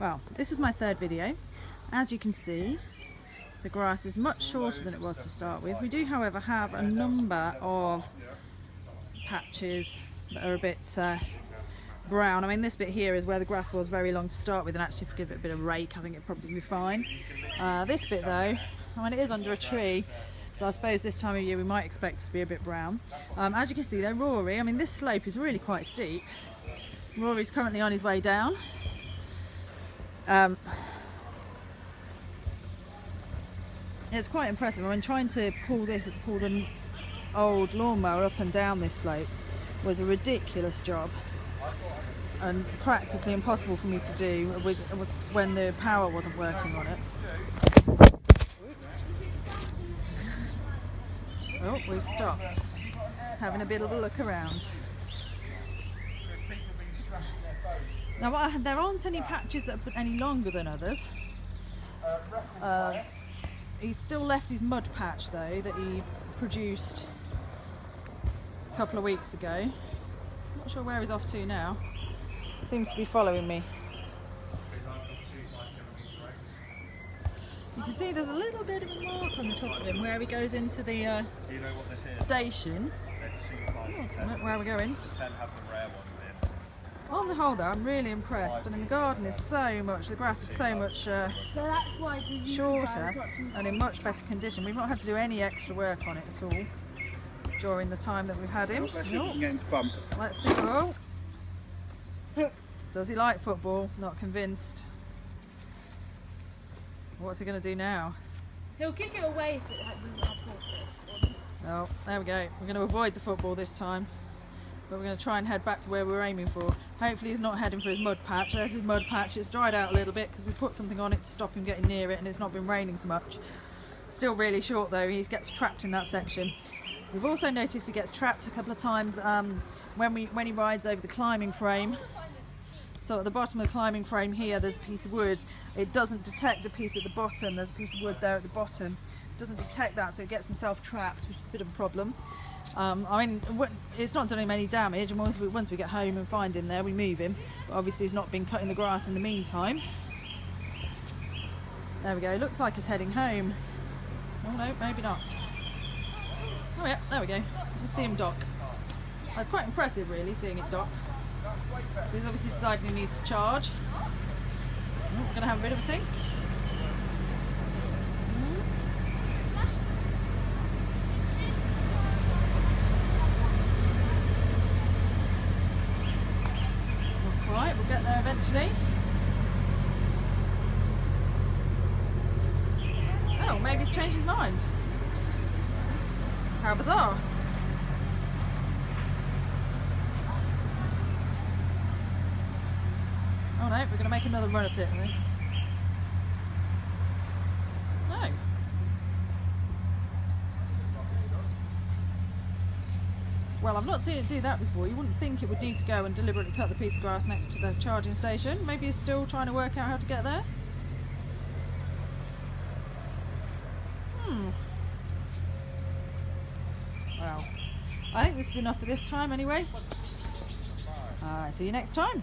Well, this is my third video. As you can see, the grass is much shorter than it was to start with. We do, however, have a number of patches that are a bit brown. I mean, this bit here is where the grass was very long to start with, and actually if we give it a bit of rake, I think it'd probably be fine. This bit though, I mean, it is under a tree, so I suppose this time of year we might expect it to be a bit brown. As you can see there, Rory, I mean, this slope is really quite steep. Rory's currently on his way down. It's quite impressive. I mean, trying to pull the old lawnmower up and down this slope was a ridiculous job and practically impossible for me to do when the power wasn't working on it. Oops. Oh, we've stopped. Having a bit of a look around. Now, there aren't any patches that are any longer than others. He's still left his mud patch though that he produced a couple of weeks ago. Not sure where he's off to now. Seems to be following me. You can see there's a little bit of a mark on the top of him where he goes into the station. Where are we going? On the whole though, I'm really impressed. I mean, the garden is the grass is so much shorter and in much better condition. We've not had to do any extra work on it at all during the time that we've had him. Let's see if we can get into bump. Let's see. Oh. Does he like football? Not convinced. What's he going to do now? He'll kick it away if it doesn't have force. Oh, there we go. We're going to avoid the football this time. But we're going to try and head back to where we were aiming for. Hopefully he's not heading for his mud patch. There's his mud patch. It's dried out a little bit because we put something on it to stop him getting near it, and it's not been raining so much. Still really short though. He gets trapped in that section. We've also noticed he gets trapped a couple of times when he rides over the climbing frame. So at the bottom of the climbing frame here, there's a piece of wood. It doesn't detect the piece at the bottom. There's a piece of wood there at the bottom. It doesn't detect that, so it gets himself trapped, which is a bit of a problem. I mean, it's not done him any damage, and once we get home and find him there, we move him. But obviously he's not been cutting the grass in the meantime. There we go, looks like he's heading home. Oh no, maybe not. Oh yeah, there we go. Just see him dock. That's quite impressive really, seeing it dock. So he's obviously decided he needs to charge. We're going to have a bit of a think. Right, we'll get there eventually. Oh, maybe he's changed his mind. How bizarre. Oh no, we're going to make another run at it, I think. No. Well, I've not seen it do that before. You wouldn't think it would need to go and deliberately cut the piece of grass next to the charging station. Maybe he's still trying to work out how to get there. Well, I think this is enough for this time anyway. Alright, see you next time.